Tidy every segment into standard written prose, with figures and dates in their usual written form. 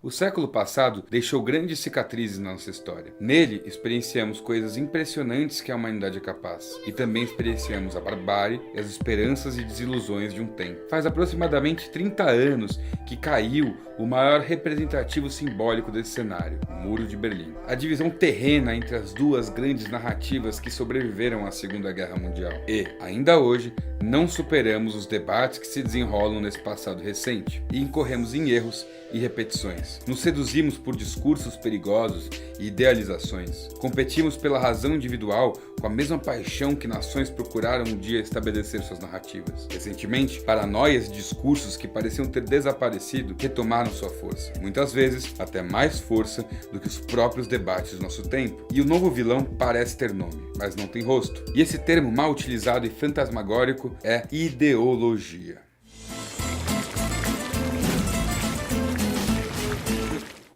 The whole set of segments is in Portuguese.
O século passado deixou grandes cicatrizes na nossa história. Nele, experienciamos coisas impressionantes que a humanidade é capaz. E também experienciamos a barbárie e as esperanças e desilusões de um tempo. Faz aproximadamente 30 anos que caiu o maior representativo simbólico desse cenário, o Muro de Berlim. A divisão terrena entre as duas grandes narrativas que sobreviveram à Segunda Guerra Mundial. E, ainda hoje, não superamos os debates que se desenrolam nesse passado recente e incorremos em erros e repetições. Nos seduzimos por discursos perigosos e idealizações. Competimos pela razão individual com a mesma paixão que nações procuraram um dia estabelecer suas narrativas. Recentemente, paranoias e discursos que pareciam ter desaparecido retomaram sua força. Muitas vezes, até mais força do que os próprios debates do nosso tempo. E o novo vilão parece ter nome, mas não tem rosto. E esse termo mal utilizado e fantasmagórico é ideologia.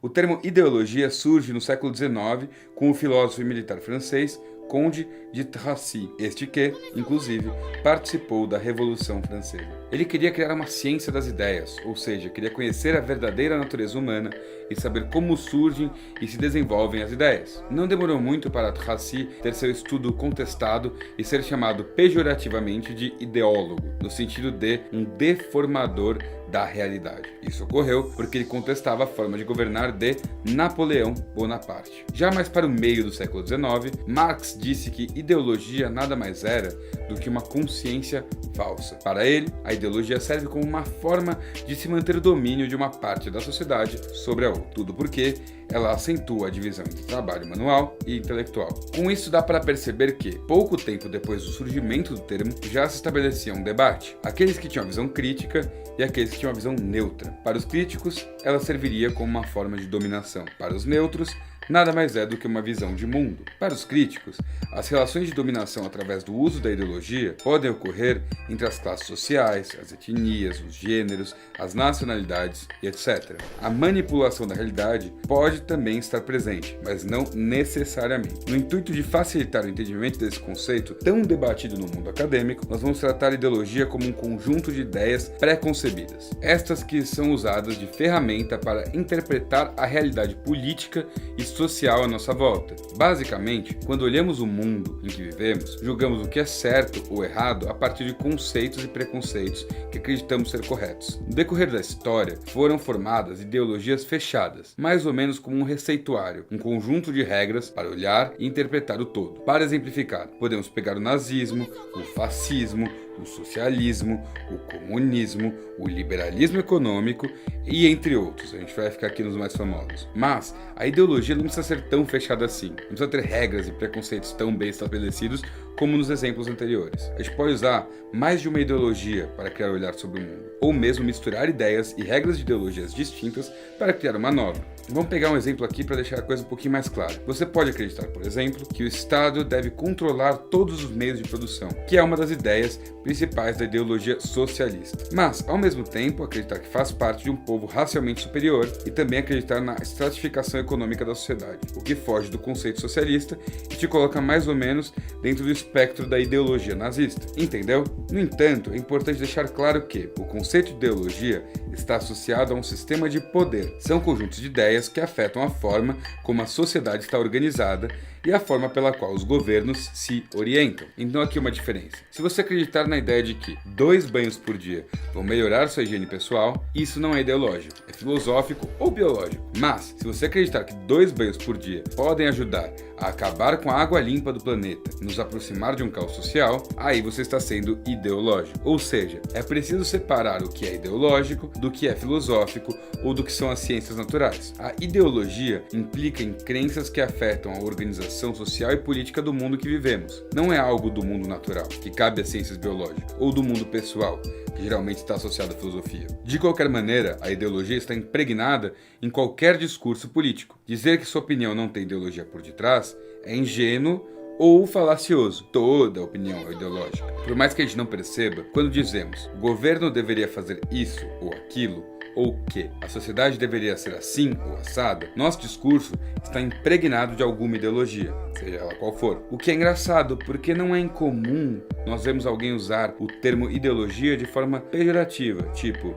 O termo ideologia surge no século XIX com o filósofo e militar francês Conde de Tracy, este que, inclusive, participou da Revolução Francesa. Ele queria criar uma ciência das ideias, ou seja, queria conhecer a verdadeira natureza humana e saber como surgem e se desenvolvem as ideias. Não demorou muito para Tracy ter seu estudo contestado e ser chamado pejorativamente de ideólogo, no sentido de um deformador da realidade. Isso ocorreu porque ele contestava a forma de governar de Napoleão Bonaparte. Já mais para o meio do século XIX, Marx disse que ideologia nada mais era do que uma consciência falsa. Para ele, a ideologia serve como uma forma de se manter o domínio de uma parte da sociedade sobre a outra. Tudo porque ela acentua a divisão entre trabalho manual e intelectual. Com isso dá para perceber que, pouco tempo depois do surgimento do termo, já se estabelecia um debate. Aqueles que tinham a visão crítica e aqueles que tinham a visão neutra. Para os críticos, ela serviria como uma forma de dominação. Para os neutros, nada mais é do que uma visão de mundo. Para os críticos, as relações de dominação através do uso da ideologia podem ocorrer entre as classes sociais, as etnias, os gêneros, as nacionalidades e etc. A manipulação da realidade pode também estar presente, mas não necessariamente. No intuito de facilitar o entendimento desse conceito tão debatido no mundo acadêmico, nós vamos tratar a ideologia como um conjunto de ideias pré-concebidas. Estas que são usadas de ferramenta para interpretar a realidade política e social à nossa volta. Basicamente, quando olhamos o mundo em que vivemos, julgamos o que é certo ou errado a partir de conceitos e preconceitos que acreditamos ser corretos. No decorrer da história, foram formadas ideologias fechadas, mais ou menos como um receituário, um conjunto de regras para olhar e interpretar o todo. Para exemplificar, podemos pegar o nazismo, o fascismo, o socialismo, o comunismo, o liberalismo econômico e entre outros. A gente vai ficar aqui nos mais famosos. Mas a ideologia não precisa ser tão fechada assim. Não precisa ter regras e preconceitos tão bem estabelecidos como nos exemplos anteriores. A gente pode usar mais de uma ideologia para criar um olhar sobre o mundo, ou mesmo misturar ideias e regras de ideologias distintas para criar uma nova. Vamos pegar um exemplo aqui para deixar a coisa um pouquinho mais clara. Você pode acreditar, por exemplo, que o Estado deve controlar todos os meios de produção, que é uma das ideias principais da ideologia socialista. Mas, ao mesmo tempo, acreditar que faz parte de um povo racialmente superior e também acreditar na estratificação econômica da sociedade, o que foge do conceito socialista e te coloca mais ou menos dentro do espectro da ideologia nazista. Entendeu? No entanto, é importante deixar claro que o conceito de ideologia está associado a um sistema de poder. São conjuntos de ideias que afetam a forma como a sociedade está organizada e a forma pela qual os governos se orientam. Então aqui uma diferença. Se você acreditar na ideia de que 2 banhos por dia vão melhorar sua higiene pessoal, isso não é ideológico, é filosófico ou biológico. Mas, se você acreditar que 2 banhos por dia podem ajudar a acabar com a água limpa do planeta e nos aproximar de um caos social, aí você está sendo ideológico. Ou seja, é preciso separar o que é ideológico do que é filosófico ou do que são as ciências naturais. A ideologia implica em crenças que afetam a organização social e política do mundo que vivemos. Não é algo do mundo natural, que cabe às ciências biológicas, ou do mundo pessoal, que geralmente está associado à filosofia. De qualquer maneira, a ideologia está impregnada em qualquer discurso político. Dizer que sua opinião não tem ideologia por detrás é ingênuo ou falacioso. Toda opinião é ideológica. Por mais que a gente não perceba, quando dizemos o governo deveria fazer isso ou aquilo, ou que a sociedade deveria ser assim ou assada, nosso discurso está impregnado de alguma ideologia, seja ela qual for. O que é engraçado, porque não é incomum nós vemos alguém usar o termo ideologia de forma pejorativa, tipo,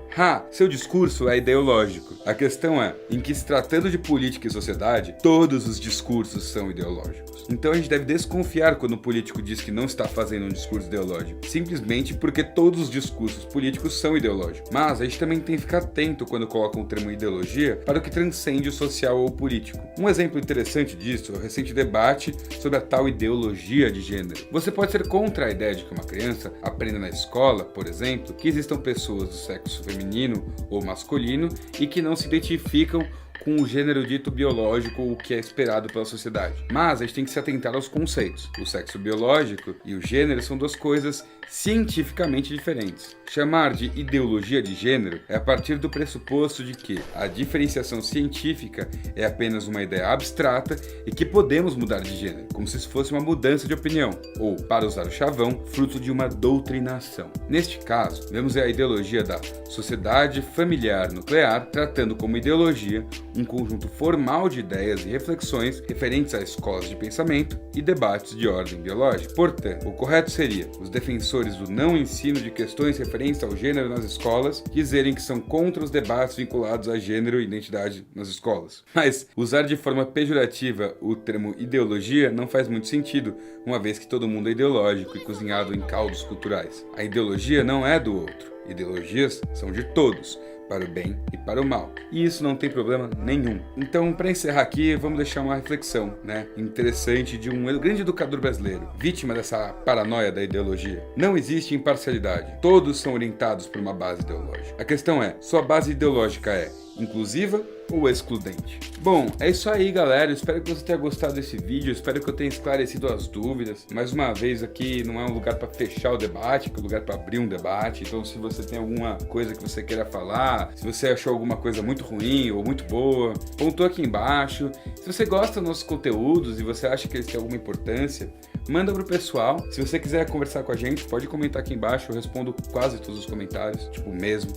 seu discurso é ideológico. A questão é, em que se tratando de política e sociedade, todos os discursos são ideológicos. Então a gente deve desconfiar quando o político diz que não está fazendo um discurso ideológico, simplesmente porque todos os discursos políticos são ideológicos. Mas a gente também tem que ficar atento quando coloca o termo ideologia para o que transcende o social ou o político. Um exemplo interessante disso é o recente debate sobre a tal ideologia de gênero. Você pode ser contra a ideia de que uma criança aprenda na escola, por exemplo, que existam pessoas do sexo feminino ou masculino e que não se identificam com o gênero dito biológico, o que é esperado pela sociedade. Mas a gente tem que se atentar aos conceitos. O sexo biológico e o gênero são duas coisas cientificamente diferentes. Chamar de ideologia de gênero é a partir do pressuposto de que a diferenciação científica é apenas uma ideia abstrata e que podemos mudar de gênero, como se isso fosse uma mudança de opinião, ou, para usar o chavão, fruto de uma doutrinação. Neste caso, vemos a ideologia da sociedade familiar nuclear, tratando como ideologia um conjunto formal de ideias e reflexões referentes a escolas de pensamento e debates de ordem biológica. Portanto, o correto seria os defensores do não ensino de questões referentes ao gênero nas escolas dizerem que são contra os debates vinculados a gênero e identidade nas escolas. Mas usar de forma pejorativa o termo ideologia não faz muito sentido, uma vez que todo mundo é ideológico e cozinhado em caldos culturais. A ideologia não é do outro. Ideologias são de todos, para o bem e para o mal. E isso não tem problema nenhum. Então, para encerrar aqui, vamos deixar uma reflexão, interessante de um grande educador brasileiro, vítima dessa paranoia da ideologia. Não existe imparcialidade. Todos são orientados por uma base ideológica. A questão é, sua base ideológica é inclusiva ou excludente? Bom, é isso aí, galera. Eu espero que você tenha gostado desse vídeo. Eu espero que eu tenha esclarecido as dúvidas. Mais uma vez, aqui não é um lugar para fechar o debate, é um lugar para abrir um debate. Então, se você tem alguma coisa que você queira falar, se você achou alguma coisa muito ruim ou muito boa, pontua aqui embaixo. Se você gosta dos nossos conteúdos e você acha que eles têm alguma importância, manda pro pessoal. Se você quiser conversar com a gente, pode comentar aqui embaixo. Eu respondo quase todos os comentários, mesmo.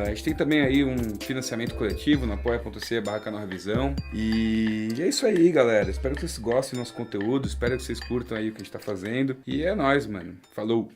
A gente tem também aí um financiamento coletivo no apoia.se/canalrevisão. E é isso aí, galera. Espero que vocês gostem do nosso conteúdo. Espero que vocês curtam aí o que a gente tá fazendo. E é nóis, mano. Falou!